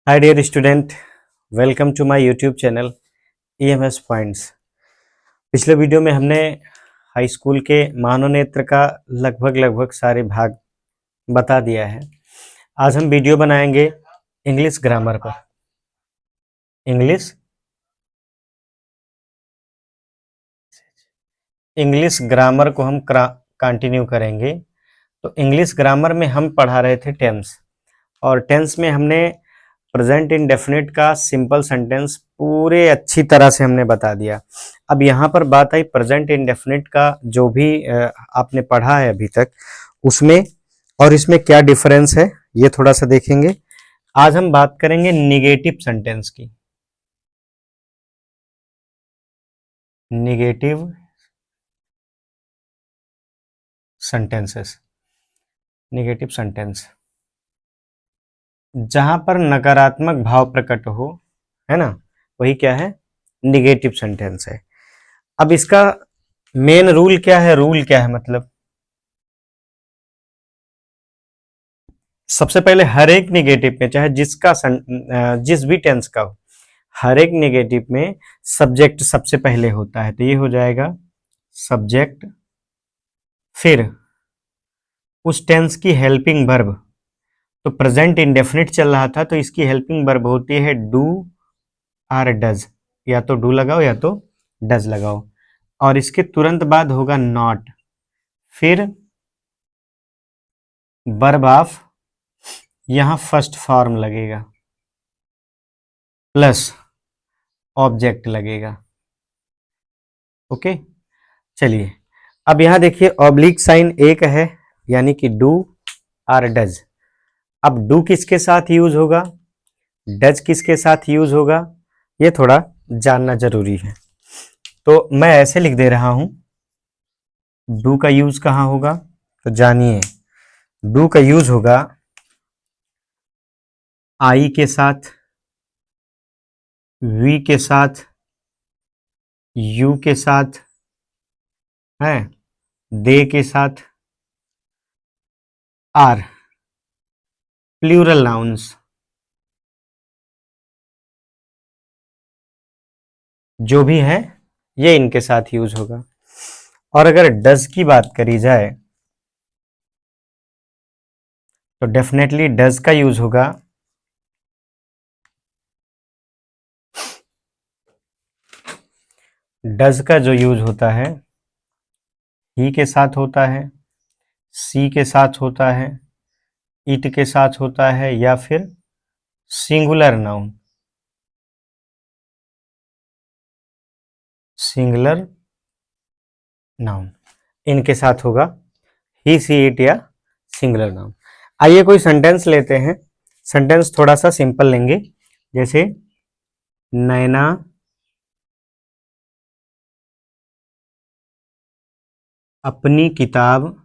Hi dear student, welcome to my YouTube channel EMS points. पिछले video में हमने high school के मानवनेत्र का लगभग सारे भाग बता दिया है। आज हम वीडियो बनाएंगे इंग्लिश ग्रामर पर। इंग्लिश ग्रामर को हम कंटिन्यू करेंगे। तो इंग्लिश ग्रामर में हम पढ़ा रहे थे टेंस, और टेंस में हमने प्रेजेंट इंडेफिनिट का सिंपल सेंटेंस पूरे अच्छी तरह से हमने बता दिया। अब यहाँ पर बात आई प्रेजेंट इंडेफिनिट का, जो भी आपने पढ़ा है अभी तक, उसमें और इसमें क्या डिफरेंस है ये थोड़ा सा देखेंगे। आज हम बात करेंगे निगेटिव सेंटेंस की। निगेटिव सेंटेंसेस, निगेटिव सेंटेंस जहां पर नकारात्मक भाव प्रकट हो, है ना, वही क्या है, निगेटिव सेंटेंस है। अब इसका मेन रूल क्या है, रूल क्या है मतलब, सबसे पहले हर एक निगेटिव में, चाहे जिस भी टेंस का हो, हर एक निगेटिव में सब्जेक्ट सबसे पहले होता है। तो ये हो जाएगा सब्जेक्ट, फिर उस टेंस की हेल्पिंग वर्ब। तो प्रेजेंट इंडेफिनिट चल रहा था, तो इसकी हेल्पिंग वर्ब होती है डू आर डज, या तो डू लगाओ या तो डज लगाओ। और इसके तुरंत बाद होगा नॉट, फिर वर्ब ऑफ, यहां फर्स्ट फॉर्म लगेगा, प्लस ऑब्जेक्ट लगेगा। ओके, चलिए अब यहां देखिए ऑब्लिक साइन एक है, यानी कि डू आर डज। अब डू किसके साथ यूज होगा, डज किसके साथ यूज होगा, ये थोड़ा जानना जरूरी है। तो मैं ऐसे लिख दे रहा हूं, डू का यूज कहां होगा, तो जानिए डू का यूज होगा आई के साथ, वी के साथ, यू के साथ, है दे के साथ, आर, प्लूरल नाउन्स जो भी है ये इनके साथ यूज होगा। और अगर डज की बात करी जाए तो डेफिनेटली डज का यूज होगा डज का जो यूज होता है ही के साथ होता है, सी के साथ होता है, इट के साथ होता है, या फिर सिंगुलर नाउन, सिंगुलर नाउन इनके साथ होगा ही, सी, इट या सिंगुलर नाउन। आइए कोई सेंटेंस लेते हैं। सेंटेंस थोड़ा सा सिंपल लेंगे, जैसे नैना अपनी किताब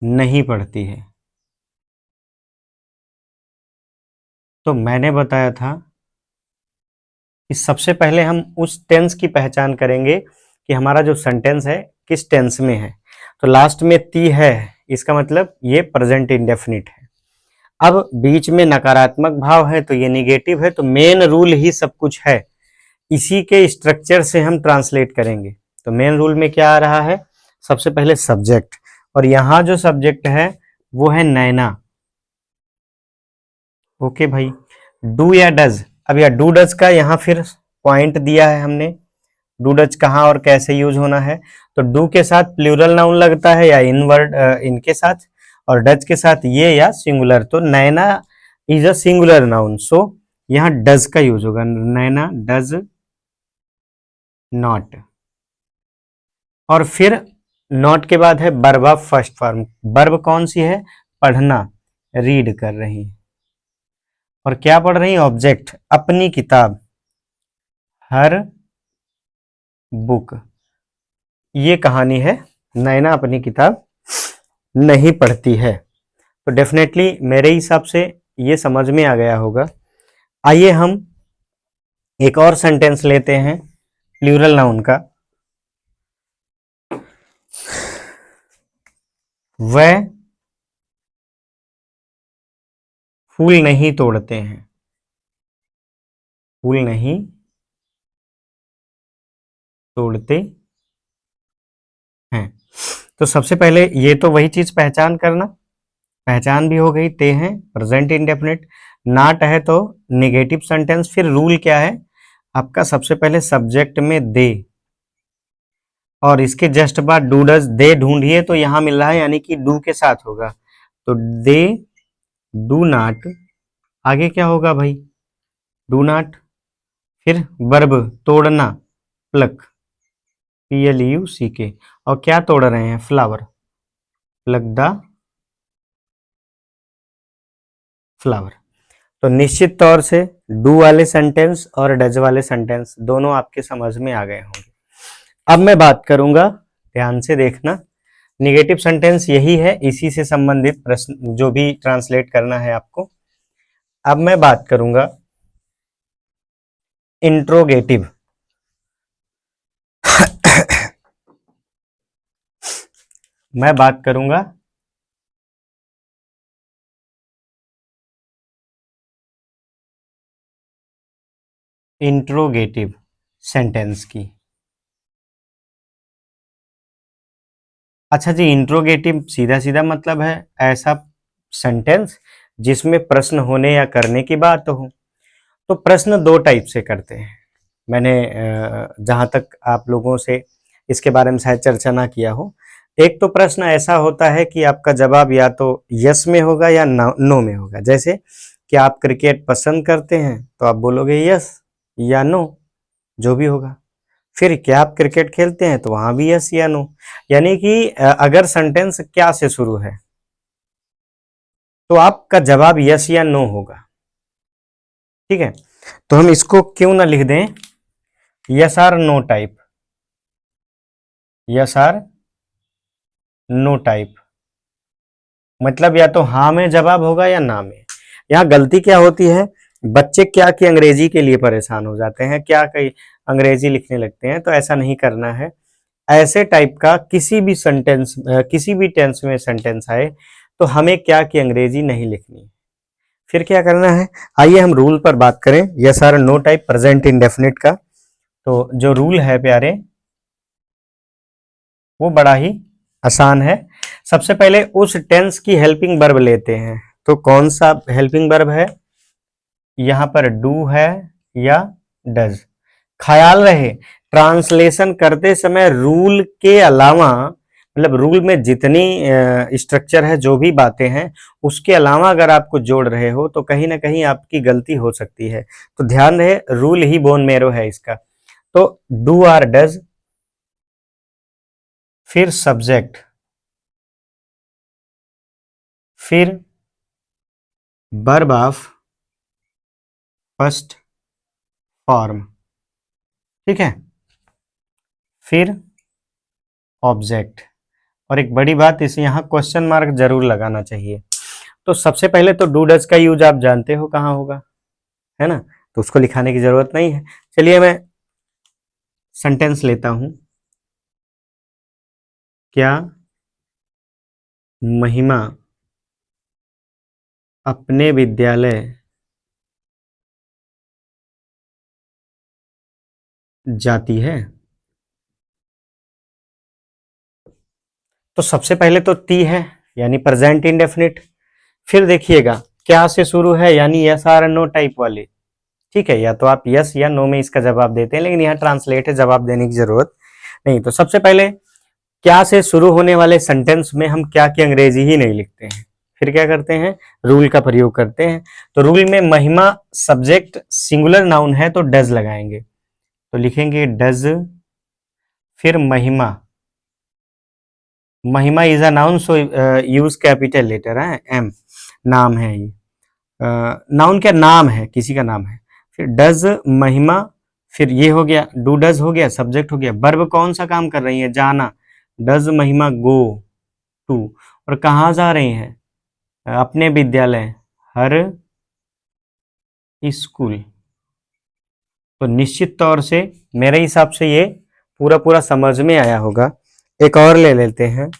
नहीं पढ़ती है। तो मैंने बताया था कि सबसे पहले हम उस टेंस की पहचान करेंगे कि हमारा जो सेंटेंस है किस टेंस में है। तो लास्ट में ती है, इसका मतलब ये प्रेजेंट इंडेफिनिट है। अब बीच में नकारात्मक भाव है तो ये निगेटिव है। तो मेन रूल ही सब कुछ है, इसी के स्ट्रक्चर से हम ट्रांसलेट करेंगे। तो मेन रूल में क्या आ रहा है, सबसे पहले सब्जेक्ट, और यहां जो सब्जेक्ट है वो है नैना। ओके भाई, डू या डज, अब या डू डज का यहाँ फिर पॉइंट दिया है हमने, डू डज कहाँ और कैसे यूज होना है। तो डू के साथ प्लूरल नाउन लगता है या इन वर्ड इनके साथ, और डज के साथ ये या सिंगुलर। तो नैना इज अ सिंगुलर नाउन, सो यहाँ डज का यूज होगा, नैना डज नॉट। और फिर नॉट के बाद है verb of first form. Verb कौन सी है, पढ़ना, रीड कर रही है। और क्या पढ़ रही है, ऑब्जेक्ट, अपनी किताब, हर बुक। ये कहानी है, नैना अपनी किताब नहीं पढ़ती है। तो डेफिनेटली मेरे हिसाब से ये समझ में आ गया होगा। आइए हम एक और सेंटेंस लेते हैं प्लूरल नाउन का। वह फूल नहीं तोड़ते हैं, फूल नहीं तोड़ते हैं। तो सबसे पहले ये तो वही चीज पहचान करना, पहचान भी हो गई, ते हैं प्रेजेंट इंडेफिनिट, नाट है तो निगेटिव सेंटेंस। फिर रूल क्या है आपका, सबसे पहले सब्जेक्ट में दे और इसके जस्ट बाद डू डज, दे ढूंढिए तो यहां मिल रहा है यानी कि डू के साथ होगा, तो दे डू नॉट, आगे क्या होगा भाई, डू नॉट, फिर वर्ब तोड़ना, प्लक, PLUCK, और क्या तोड़ रहे हैं, फ्लावर, प्लक द फ्लावर। तो निश्चित तौर से डू वाले सेंटेंस और डज वाले सेंटेंस दोनों आपके समझ में आ गए होंगे। अब मैं बात करूंगा, ध्यान से देखना, निगेटिव सेंटेंस यही है, इसी से संबंधित प्रश्न जो भी ट्रांसलेट करना है आपको। अब मैं बात करूंगा इंट्रोगेटिव। मैं बात करूंगा इंट्रोगेटिव सेंटेंस की। अच्छा जी, इंट्रोगेटिव सीधा सीधा मतलब है ऐसा सेंटेंस जिसमें प्रश्न होने या करने की बात हो। तो प्रश्न दो टाइप से करते हैं, मैंने जहां तक आप लोगों से इसके बारे में शायद चर्चा ना किया हो। एक तो प्रश्न ऐसा होता है कि आपका जवाब या तो यस में होगा या नो में होगा। जैसे कि आप क्रिकेट पसंद करते हैं तो आप बोलोगे यस या नो, जो भी होगा। फिर क्या आप क्रिकेट खेलते हैं तो वहां भी यस या नो। यानी कि अगर सेंटेंस क्या से शुरू है तो आपका जवाब यस या नो होगा। ठीक है, तो हम इसको क्यों ना लिख दें yes or no type, yes or no type, मतलब या तो हाँ में जवाब होगा या ना में। यहाँ गलती क्या होती है, बच्चे क्या कि अंग्रेजी के लिए परेशान हो जाते हैं, क्या कई अंग्रेजी लिखने लगते हैं, तो ऐसा नहीं करना है। ऐसे टाइप का किसी भी सेंटेंस, किसी भी टेंस में सेंटेंस आए तो हमें क्या कि अंग्रेजी नहीं लिखनी। फिर क्या करना है, आइए हम रूल पर बात करें yes or no type present indefinite का। तो जो रूल है प्यारे वो बड़ा ही आसान है। सबसे पहले उस टेंस की हेल्पिंग वर्ब लेते हैं, तो कौन सा हेल्पिंग वर्ब है, यहां पर डू है या डज। ख्याल रहे ट्रांसलेशन करते समय रूल के अलावा, मतलब रूल में जितनी स्ट्रक्चर है, जो भी बातें हैं, उसके अलावा अगर आप कुछ जोड़ रहे हो तो कहीं ना कहीं आपकी गलती हो सकती है। तो ध्यान रहे रूल ही बोन मेरो है इसका। तो डू आर डज, फिर सब्जेक्ट, फिर वर्ब ऑफ फर्स्ट फॉर्म, ठीक है, फिर ऑब्जेक्ट। और एक बड़ी बात, इसे यहां क्वेश्चन मार्क जरूर लगाना चाहिए। तो सबसे पहले तो डू डज का यूज आप जानते हो कहां होगा, है ना, तो उसको लिखाने की जरूरत नहीं है। चलिए मैं सेंटेंस लेता हूं, क्या महिमा अपने विद्यालय जाती है। तो सबसे पहले तो ती है यानी प्रेजेंट इंडेफिनिट। फिर देखिएगा क्या से शुरू है यानी यस आर नो टाइप वाले। ठीक है, या तो आप यस या नो में इसका जवाब देते हैं, लेकिन यहाँ ट्रांसलेट है, जवाब देने की जरूरत नहीं। तो सबसे पहले क्या से शुरू होने वाले सेंटेंस में हम क्या की अंग्रेजी ही नहीं लिखते हैं, फिर क्या करते हैं, रूल का प्रयोग करते हैं। तो रूल में महिमा सब्जेक्ट सिंगुलर नाउन है तो डज लगाएंगे, तो लिखेंगे डज, फिर Mahima, Mahima is a noun so use capital letter है, एम, नाम है ये, नाउन क्या, नाम है, किसी का नाम है। फिर डज महिमा, फिर ये हो गया, डू डज हो गया, सब्जेक्ट हो गया, वर्ब कौन सा काम कर रही है, जाना, डज महिमा गो टू, और कहाँ जा रही हैं, अपने विद्यालय, हर स्कूल। तो निश्चित तौर से मेरे हिसाब से ये पूरा पूरा समझ में आया होगा। एक और ले लेते हैं,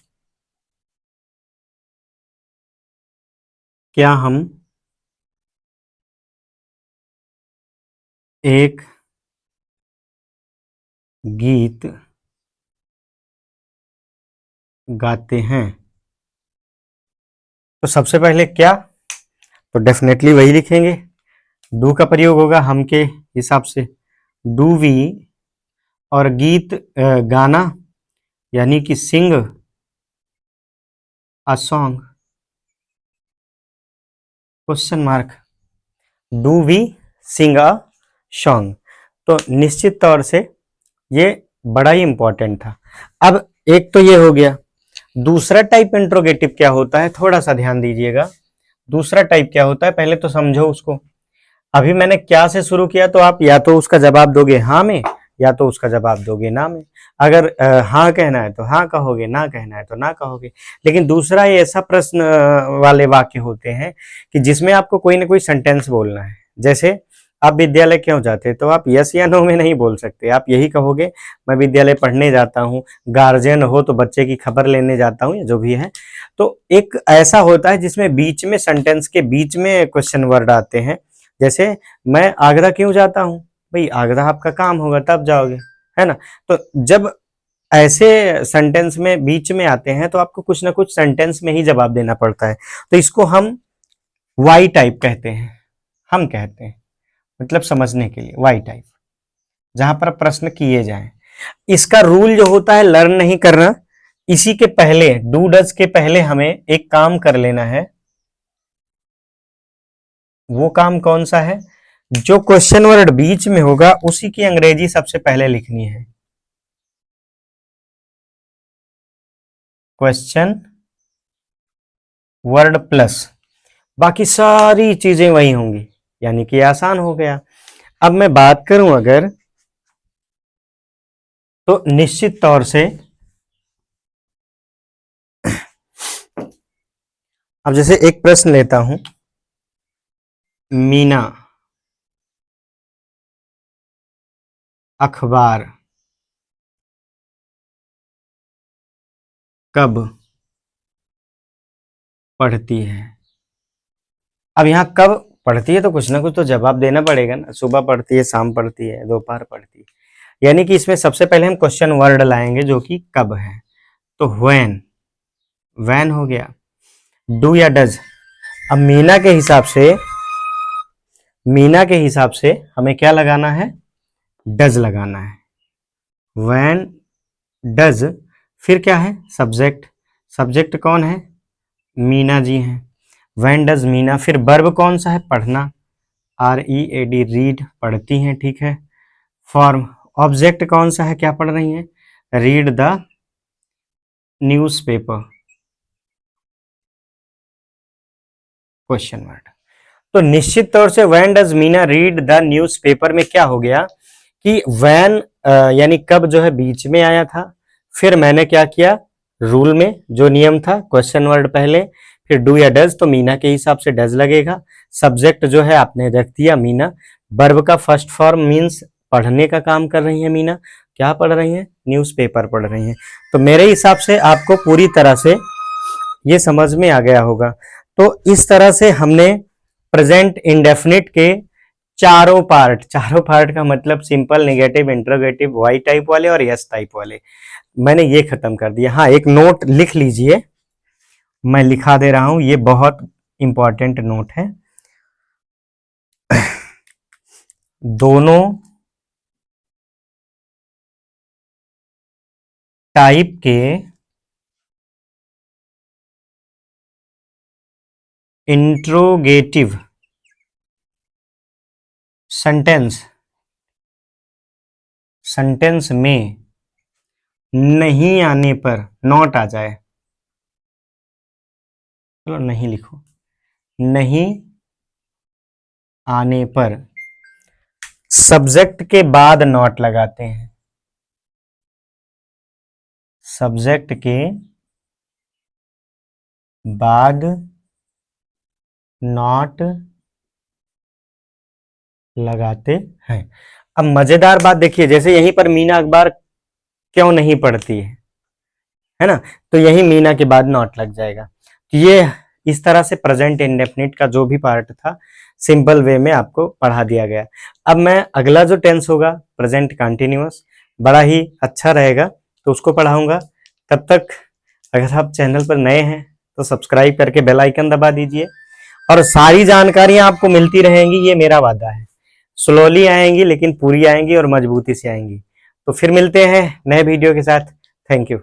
क्या हम एक गीत गाते हैं, तो सबसे पहले क्या, तो डेफिनेटली वही लिखेंगे, डू का प्रयोग होगा हम के हिसाब से, डू वी, और गीत गाना यानी कि sing a song, question mark, do we sing a song. तो निश्चित तौर से ये बड़ा ही इंपॉर्टेंट था। अब एक तो ये हो गया, दूसरा टाइप इंट्रोगेटिव क्या होता है, थोड़ा सा ध्यान दीजिएगा। दूसरा टाइप क्या होता है, पहले तो समझो उसको। अभी मैंने क्या से शुरू किया, तो आप या तो उसका जवाब दोगे हाँ में, या तो उसका जवाब दोगे ना में। अगर हाँ कहना है तो हाँ कहोगे, ना कहना है तो ना कहोगे। लेकिन दूसरा ये ऐसा प्रश्न वाले वाक्य होते हैं कि जिसमें आपको कोई ना कोई सेंटेंस बोलना है। जैसे आप विद्यालय क्यों जाते, तो आप यस या नो में नहीं बोल सकते, आप यही कहोगे मैं विद्यालय पढ़ने जाता हूँ, गार्जियन हो तो बच्चे की खबर लेने जाता हूँ, या जो भी है। तो एक ऐसा होता है जिसमें बीच में, सेंटेंस के बीच में क्वेश्चन वर्ड आते हैं। जैसे मैं आगरा क्यों जाता हूँ, भाई आगरा आपका काम होगा तब जाओगे, है ना। तो जब ऐसे सेंटेंस में बीच में आते हैं तो आपको कुछ ना कुछ सेंटेंस में ही जवाब देना पड़ता है। तो इसको हम वाई टाइप कहते हैं, हम कहते हैं, मतलब समझने के लिए वाई टाइप, जहां पर प्रश्न किए जाएं। इसका रूल जो होता है लर्न नहीं करना, इसी के पहले, डू डज के पहले हमें एक काम कर लेना है। वो काम कौन सा है, जो क्वेश्चन वर्ड बीच में होगा उसी की अंग्रेजी सबसे पहले लिखनी है, क्वेश्चन वर्ड प्लस, बाकी सारी चीजें वही होंगी, यानी कि आसान हो गया। अब मैं बात करूं अगर, तो निश्चित तौर से अब जैसे एक प्रश्न लेता हूं, मीना अखबार कब पढ़ती है। अब यहां कब पढ़ती है तो कुछ ना कुछ तो जवाब देना पड़ेगा ना, सुबह पढ़ती है, शाम पढ़ती है, दोपहर पढ़ती है, यानी कि इसमें सबसे पहले हम क्वेश्चन वर्ड लाएंगे जो कि कब है। तो व्हेन, वैन हो गया। डू या डज, अब मीना के हिसाब से हमें क्या लगाना है, डज लगाना है। वैन डज, फिर क्या है, सब्जेक्ट, सब्जेक्ट कौन है, मीना जी हैं। वैन डज मीना, फिर वर्ब कौन सा है, पढ़ना, R E A D, read, पढ़ती हैं, ठीक है। फॉर्म, ऑब्जेक्ट कौन सा है, क्या पढ़ रही हैं, read the newspaper, question word. तो निश्चित तौर से when does Meena read the newspaper में क्या हो गया कि व्हेन यानी कब जो है बीच में आया था, फिर मैंने क्या किया, रूल में जो नियम था, क्वेश्चन वर्ड पहले, फिर डू या डज, तो मीना के हिसाब से डज लगेगा। सब्जेक्ट जो है आपने रख दिया मीना, वर्ब का फर्स्ट फॉर्म मीन्स पढ़ने का काम कर रही है मीना, क्या पढ़ रही है, न्यूज़पेपर पढ़ रही है। तो मेरे हिसाब से आपको पूरी तरह से ये समझ में आ गया होगा। तो इस तरह से हमने प्रेजेंट इंडेफिनिट के चारों पार्ट का मतलब simple, negative, interrogative, why type वाले और यस टाइप वाले, मैंने ये खत्म कर दिया। हाँ, एक नोट लिख लीजिए, मैं लिखा दे रहा हूं, ये बहुत इंपॉर्टेंट नोट है। दोनों टाइप के इंट्रोगेटिव सेंटेंस में नहीं आने पर, नॉट आ जाए, चलो नहीं लिखो, नहीं आने पर सब्जेक्ट के बाद नॉट लगाते हैं, सब्जेक्ट के बाद नॉट लगाते हैं। अब मजेदार बात देखिए, जैसे यहीं पर मीना अखबार क्यों नहीं पढ़ती है ना, तो यही मीना के बाद नॉट लग जाएगा। तो ये इस तरह से प्रेजेंट इंडेफिनिट का जो भी पार्ट था सिंपल वे में आपको पढ़ा दिया गया। अब मैं अगला जो टेंस होगा प्रेजेंट कंटिन्यूअस, बड़ा ही अच्छा रहेगा, तो उसको पढ़ाऊंगा। तब तक अगर आप चैनल पर नए हैं तो सब्सक्राइब करके बेल आइकन दबा दीजिए, और सारी जानकारियां आपको मिलती रहेंगी, ये मेरा वादा है। स्लोली आएंगी लेकिन पूरी आएंगी और मजबूती से आएंगी। तो फिर मिलते हैं नए वीडियो के साथ। Thank you.